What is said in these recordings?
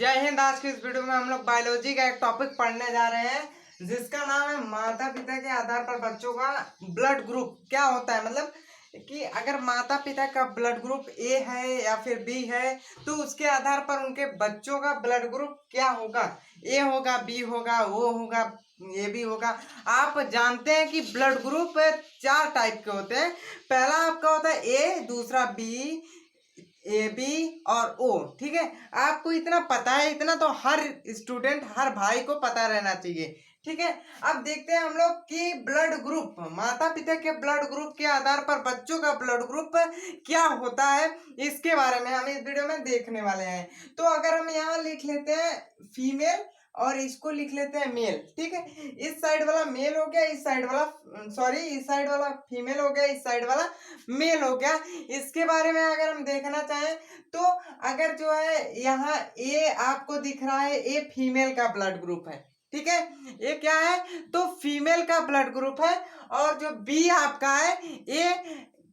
जय हिंद। आज की इस वीडियो में हम लोग बायोलॉजी का एक टॉपिक पढ़ने जा रहे हैं जिसका नाम है माता पिता के आधार पर बच्चों का ब्लड ग्रुप क्या होता है। मतलब कि अगर माता पिता का ब्लड ग्रुप ए है या फिर बी है तो उसके आधार पर उनके बच्चों का ब्लड ग्रुप क्या होगा। ए होगा, बी होगा, ओ होगा, ए भी होगा। आप जानते हैं कि ब्लड ग्रुप 4 टाइप के होते हैं। पहला आपका होता है ए, दूसरा बी, ए बी और ओ। ठीक है, आपको इतना पता है, इतना तो हर स्टूडेंट, हर भाई को पता रहना चाहिए। ठीक है, अब देखते हैं हम लोग कि ब्लड ग्रुप, माता पिता के ब्लड ग्रुप के आधार पर बच्चों का ब्लड ग्रुप क्या होता है, इसके बारे में हम इस वीडियो में देखने वाले हैं। तो अगर हम यहाँ लिख लेते हैं फीमेल और इसको लिख लेते हैं मेल। ठीक है, इस साइड वाला मेल हो गया, इस साइड वाला इस साइड वाला फीमेल हो गया, इस साइड वाला मेल हो गया। इसके बारे में अगर हम देखना चाहें तो अगर जो है यहाँ ए आपको दिख रहा है, ए फीमेल का ब्लड ग्रुप है। ठीक है, ये क्या है तो फीमेल का ब्लड ग्रुप है। और जो बी आपका है ये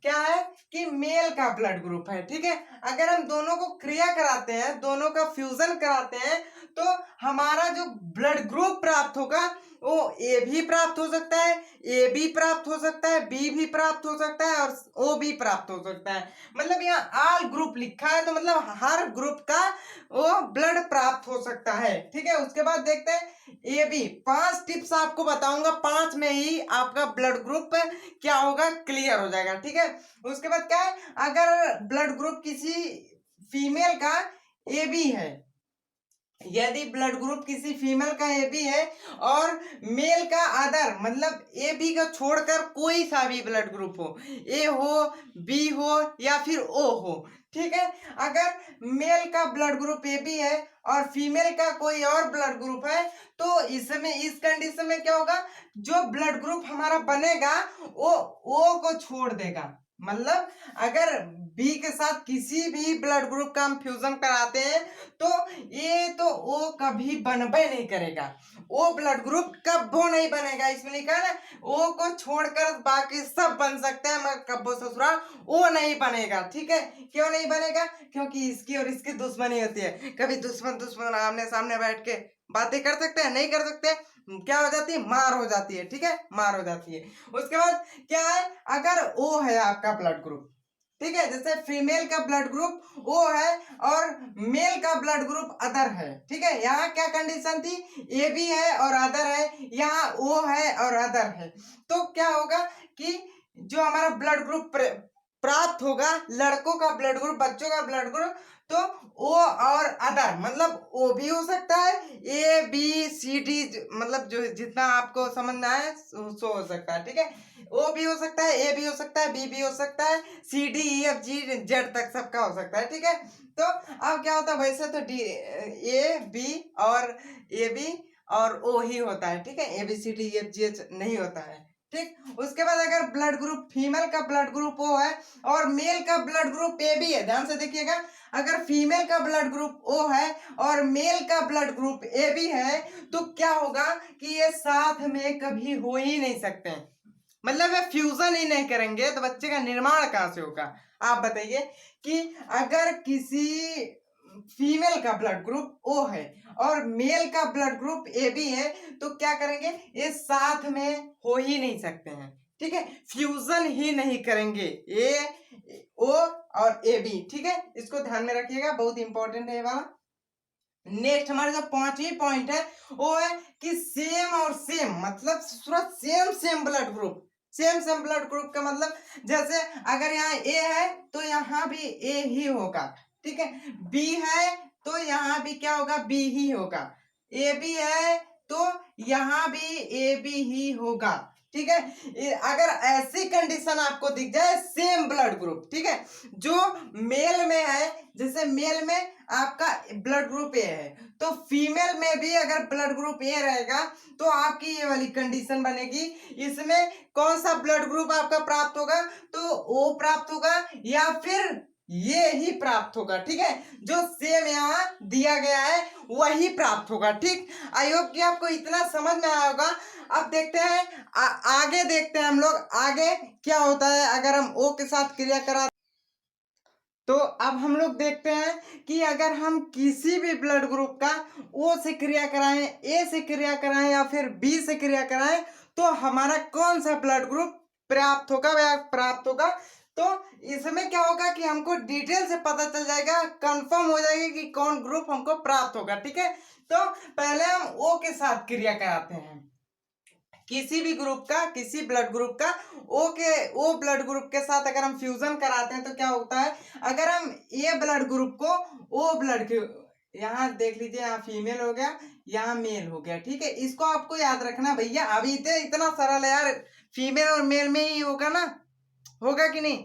क्या है कि मेल का ब्लड ग्रुप है। ठीक है, अगर हम दोनों को क्रिया कराते हैं, दोनों का फ्यूजन कराते हैं तो हमारा जो ब्लड ग्रुप प्राप्त होगा वो ए भी प्राप्त हो सकता है, ए बी प्राप्त हो सकता है, बी भी प्राप्त हो सकता है और ओ भी प्राप्त हो सकता है। मतलब यहाँ ऑल ग्रुप लिखा है तो मतलब हर ग्रुप का वो ब्लड प्राप्त हो सकता है। ठीक है, उसके बाद देखते हैं ए बी। 5 टिप्स आपको बताऊंगा, 5 में ही आपका ब्लड ग्रुप क्या होगा क्लियर हो जाएगा। ठीक है, उसके बाद क्या है, अगर ब्लड ग्रुप किसी फीमेल का ए बी है, यदि ब्लड ग्रुप किसी फीमेल का ए बी है और मेल का अदर, मतलब ए बी का छोड़कर कोई सा भी ब्लड ग्रुप हो, ए हो, बी हो या फिर ओ हो। ठीक है, अगर मेल का ब्लड ग्रुप ए बी है और फीमेल का कोई और ब्लड ग्रुप है तो इसमें, इस कंडीशन में क्या होगा, जो ब्लड ग्रुप हमारा बनेगा वो ओ को छोड़ देगा। मतलब अगर बी के साथ किसी भी ब्लड ग्रुप का हम फ्यूजन कराते हैं तो ये तो ओ कभी बनबे नहीं करेगा, ओ ब्लड ग्रुप कब्बो नहीं बनेगा। इसमें लिखा है ना, ओ को छोड़कर बाकी सब बन सकते हैं मगर कब्बो ससुरा ओ नहीं बनेगा। ठीक है, क्यों नहीं बनेगा, क्योंकि इसकी और इसकी दुश्मनी होती है। कभी दुश्मन दुश्मन आमने सामने बैठ के बातें कर सकते हैं, नहीं कर सकते, क्या हो जाती है, मार हो जाती है। ठीक है, मार हो जाती है। उसके बाद क्या है, अगर ओ है आपका ब्लड ग्रुप, ठीक है, जैसे फीमेल का ब्लड ग्रुप ओ है और मेल का ब्लड ग्रुप अदर है। ठीक है, यहाँ क्या कंडीशन थी, ए बी है और अदर है, यहाँ ओ है और अदर है। तो क्या होगा कि जो हमारा ब्लड ग्रुप प्राप्त होगा, लड़कों का ब्लड ग्रुप, बच्चों का ब्लड ग्रुप, तो ओ और अदर, मतलब ओ भी हो सकता है, ए बी सी डी, मतलब जो जितना आपको समझ में आए सो हो सकता है। ठीक है, ओ भी हो सकता है, ए भी हो सकता है, बी भी हो सकता है, C D E F G Z तक सबका हो सकता है। ठीक है, तो अब क्या होता है, वैसे तो डी ए बी और ए बी और ओ ही होता है। ठीक है, A B C D E F G H नहीं होता है। ठीक, उसके बाद अगर ब्लड ग्रुप, फीमेल का ब्लड ग्रुप ओ है और मेल का ब्लड ग्रुप ए बी है, ध्यान से देखिएगा, अगर फीमेल का ब्लड ग्रुप ओ है और मेल का ब्लड ग्रुप ए बी है तो क्या होगा कि ये साथ में कभी हो ही नहीं सकते हैं। मतलब वे फ्यूजन ही नहीं करेंगे तो बच्चे का निर्माण कहां से होगा। आप बताइए कि अगर किसी फीमेल का ब्लड ग्रुप ओ है और मेल का ब्लड ग्रुप ए बी है तो क्या करेंगे, ये साथ में हो ही नहीं सकते हैं। ठीक है, फ्यूजन ही नहीं करेंगे ए ओ और ए बी। ठीक है, इसको ध्यान में रखिएगा, बहुत इंपॉर्टेंट है ये वाला। नेक्स्ट हमारा जो 5वीं पॉइंट है वो है कि सेम और सेम, मतलब same same blood group, same same blood group का मतलब जैसे अगर यहाँ ए है तो यहाँ भी ए ही होगा। ठीक है, बी है तो यहाँ भी क्या होगा, बी ही होगा, ए बी है तो यहाँ भी ए बी ही होगा। ठीक है, अगर ऐसी कंडीशन आपको दिख जाए सेम ब्लड ग्रुप, ठीक है, जो मेल में है, जैसे मेल में आपका ब्लड ग्रुप ए है तो फीमेल में भी अगर ब्लड ग्रुप ए रहेगा तो आपकी ये वाली कंडीशन बनेगी। इसमें कौन सा ब्लड ग्रुप आपका प्राप्त होगा, तो ओ प्राप्त होगा या फिर ये ही प्राप्त होगा। ठीक है, जो सेम यहाँ दिया गया है वही प्राप्त होगा। ठीक, आई होप कि आपको इतना समझ में आया होगा। अब देखते हैं आगे देखते हैं हम लोग आगे क्या होता है अगर हम ओ के साथ क्रिया करा तो अब हम लोग देखते हैं कि अगर हम किसी भी ब्लड ग्रुप का ओ से क्रिया कराएं, ए से क्रिया कराएं या फिर बी से क्रिया कराएं तो हमारा कौन सा ब्लड ग्रुप प्राप्त होगा या प्राप्त होगा। तो इसमें क्या होगा कि हमको डिटेल से पता चल जाएगा, कंफर्म हो जाएगा कि कौन ग्रुप हमको प्राप्त होगा। ठीक है, तो पहले हम ओ के साथ क्रिया कराते हैं। किसी भी ग्रुप का, किसी ब्लड ग्रुप का ओ ब्लड ग्रुप के साथ अगर हम फ्यूजन कराते हैं तो क्या होता है, अगर हम ए ब्लड ग्रुप को ओ ब्लड के, यहाँ देख लीजिए, यहाँ फीमेल हो गया, यहाँ मेल हो गया। ठीक है, इसको आपको याद रखना भैया, अभी तो इतना सरल है यार, फीमेल और मेल में ही होगा ना, होगा कि नहीं,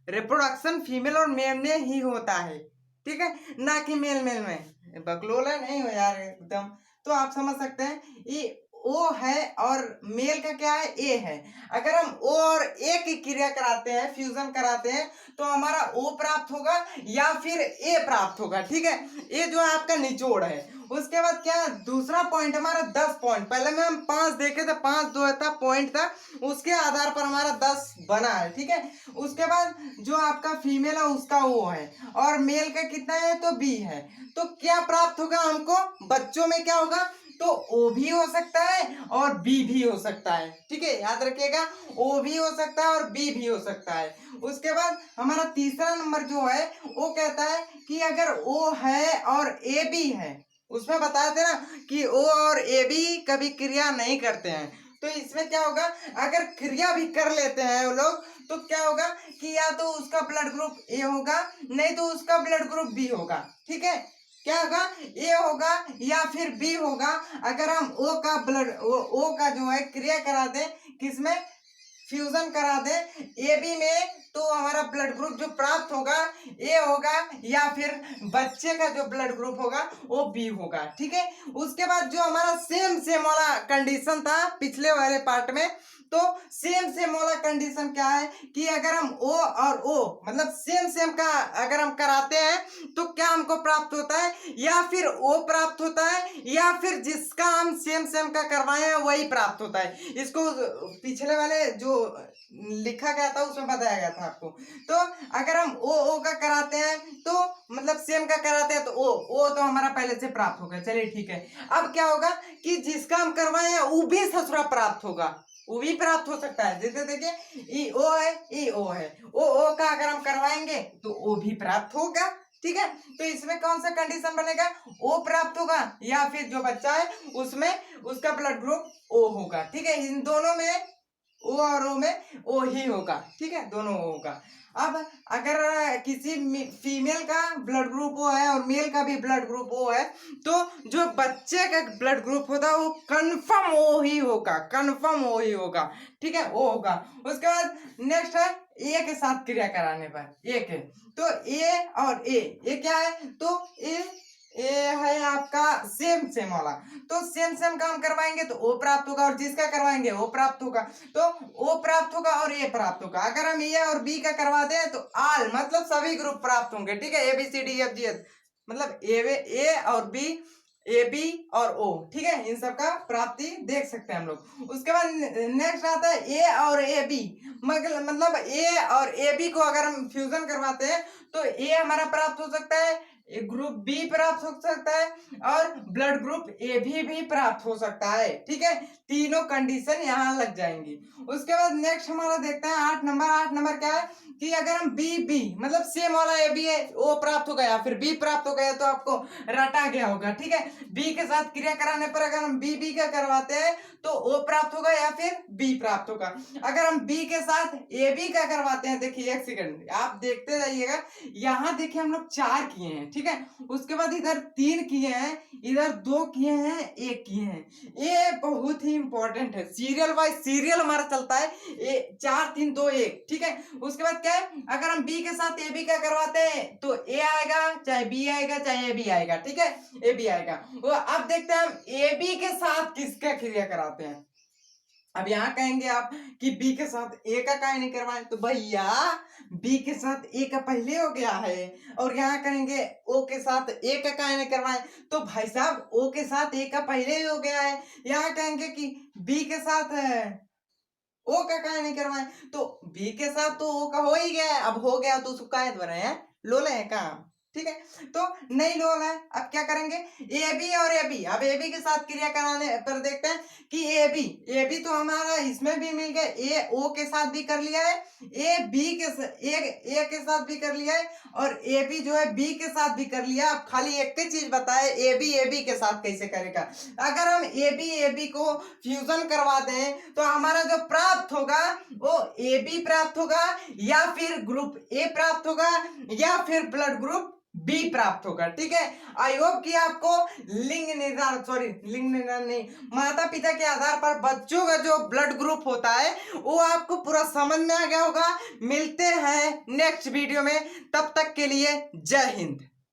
रिप्रोडक्शन फीमेल और मेल में ही होता है। ठीक है, ना कि मेल मेल में, बकलोला नहीं हो यार एकदम। तो आप समझ सकते हैं ये ओ है और मेल का क्या है, ए है। अगर हम ओ और ए की क्रिया कराते हैं, फ्यूजन कराते हैं, तो हमारा ओ प्राप्त होगा या फिर ए प्राप्त होगा। ठीक है, ये जो है आपका निचोड़ है। उसके बाद क्या दूसरा पॉइंट हमारा 10 पॉइंट, पहले में हम 5 देखे थे, 5 दो था पॉइंट था, उसके आधार पर हमारा 10 बना है। ठीक है, उसके बाद जो आपका फीमेल है उसका ओ है और मेल का कितना है, तो बी है। तो क्या प्राप्त होगा हमको, बच्चों में क्या होगा, तो ओ भी हो सकता है और बी भी हो सकता है। ठीक है, याद रखिएगा, ओ भी हो सकता है और बी भी हो सकता है। उसके बाद हमारा तीसरा नंबर जो है वो कहता है कि अगर ओ है और ए बी है, उसमें बताया था ना कि ओ और ए बी कभी क्रिया नहीं करते हैं, तो इसमें क्या होगा, अगर क्रिया भी कर लेते हैं वो लोग तो क्या होगा कि या तो उसका ब्लड ग्रुप ए होगा, नहीं तो उसका ब्लड ग्रुप बी होगा। ठीक है, क्या होगा, ए होगा या फिर बी होगा। अगर हम ओ का ब्लड ओ का जो है क्रिया करा दें, किसमें, फ्यूजन करा दे ए बी में, तो हमारा ब्लड ग्रुप जो प्राप्त होगा ए होगा या फिर बच्चे का जो ब्लड ग्रुप होगा वो बी होगा। ठीक है, उसके बाद जो हमारा सेम सेम वाला कंडीशन था पिछले वाले पार्ट में, तो सेम सेम वाला कंडीशन क्या है कि अगर हम ओ और ओ मतलब सेम सेम का अगर हम कराते हैं तो क्या हमको प्राप्त होता है, या फिर ओ प्राप्त होता है या फिर जिसका हम सेम सेम का करवाए हैं वही प्राप्त होता है। इसको पिछले वाले जो लिखा गया था उसमें बताया गया था आपको। तो अगर हम ओ का कराते हैं तो मतलब सेम का कराते हैं तो ओ तो हमारा पहले से प्राप्त होगा। चलिए ठीक है, अब क्या होगा कि जिसका हम करवाए हैं वो भी ससुरा प्राप्त होगा, वो भी प्राप्त हो सकता है। जैसे देखिए ई ओ है, ई ओ है, ओ का अगर हम करवाएंगे तो ओ भी प्राप्त होगा। ठीक है, तो इसमें कौन सा कंडीशन बनेगा, ओ प्राप्त होगा या फिर जो बच्चा है उसमें उसका ब्लड ग्रुप ओ होगा। ठीक है, इन दोनों में ओ और ओ में ओ ही होगा। ठीक है, दोनों ओ होगा। अब अगर किसी फीमेल का ब्लड ग्रुप ओ है और मेल का भी ब्लड ग्रुप ओ है, तो जो बच्चे का ब्लड ग्रुप होता है वो कंफर्म ओ ही होगा, कंफर्म ओ ही होगा। ठीक है, ओ होगा। उसके बाद नेक्स्ट है ए के साथ क्रिया कराने पर, ए के, तो ए और ए क्या है, तो ए है आपका सेम सेम वाला, तो सेम सेम काम करवाएंगे तो ओ प्राप्त होगा और जिसका करवाएंगे वो प्राप्त होगा। तो ओ प्राप्त होगा और ए प्राप्त होगा। अगर हम ए और बी का करवाते हैं तो आल मतलब सभी ग्रुप प्राप्त होंगे। ठीक है, A B C D F G H मतलब ए और बी, ए बी और ओ। ठीक है, इन सब का प्राप्ति देख सकते हैं हम लोग। उसके बाद नेक्स्ट आता है ए और ए बी, मतलब ए और ए बी को अगर हम फ्यूजन करवाते हैं तो ए हमारा प्राप्त हो सकता है, ग्रुप बी प्राप्त हो सकता है और ब्लड ग्रुप ए भी प्राप्त हो सकता है। ठीक है, तीनों कंडीशन यहाँ लग जाएंगी। उसके बाद नेक्स्ट हमारा देखते हैं 8 नंबर। 8 नंबर क्या है कि अगर हम बी मतलब सेम वाला ए बी है वो प्राप्त हो गया या फिर बी प्राप्त हो गया तो आपको रटा गया होगा। ठीक है, बी के साथ क्रिया कराने पर अगर हम बी का करवाते हैं तो ओ प्राप्त होगा या फिर बी प्राप्त होगा। अगर हम बी के साथ ए बी का करवाते हैं, देखिए एक सेकंड आप देखते रहिएगा, यहाँ देखिए हम लोग 4 किए हैं। ठीक है, उसके बाद इधर 3 किए हैं, इधर 2 किए हैं, 1 किए हैं। ये बहुत ही इंपॉर्टेंट है, सीरियल वाइज सीरियल हमारा चलता है, 4 3 2 1। ठीक है, उसके बाद क्या है, अगर हम बी के साथ ए बी का करवाते हैं तो ए आएगा चाहे बी आएगा चाहे ए बी आएगा। ठीक है, ए बी आएगा। वो अब देखते हैं हम ए बी के साथ किसका क्रिया कराते हैं। अब यहाँ कहेंगे आप कि बी के साथ ए का काहे नहीं करवाए, तो भैया बी के साथ ए का पहले हो गया है और यहाँ कहेंगे ओ के साथ ए का काहे नहीं करवाए, तो भाई साहब ओ के साथ ए का पहले ही हो गया है। यहाँ कहेंगे कि बी के साथ ओ का काहे नहीं करवाए, तो बी के साथ तो ओ का हो ही गया है, अब हो गया तो उसको काहे दोहराए हैं, लोले हैं कहाँ, ठीक है। तो नहीं लोग है, अब क्या करेंगे, ए बी और ए बी, अब ए बी के साथ क्रिया कराने पर देखते हैं कि ए बी तो हमारा इसमें भी मिल गया, ए ओ के साथ भी कर लिया है, ए बी के ए के साथ भी कर लिया है, और ए बी जो है बी के साथ भी कर लिया। अब खाली एक ही चीज बताए, ए बी के साथ कैसे करेगा। अगर हम ए बी को फ्यूजन करवा दें तो हमारा जो प्राप्त होगा वो ए बी प्राप्त होगा, या फिर ग्रुप ए प्राप्त होगा, या फिर ब्लड ग्रुप बी प्राप्त होगा, ठीक है। आई होप कि आपको लिंग निर्धारण नहीं, माता पिता के आधार पर बच्चों का जो ब्लड ग्रुप होता है वो आपको पूरा समझ में आ गया होगा। मिलते हैं नेक्स्ट वीडियो में, तब तक के लिए जय हिंद।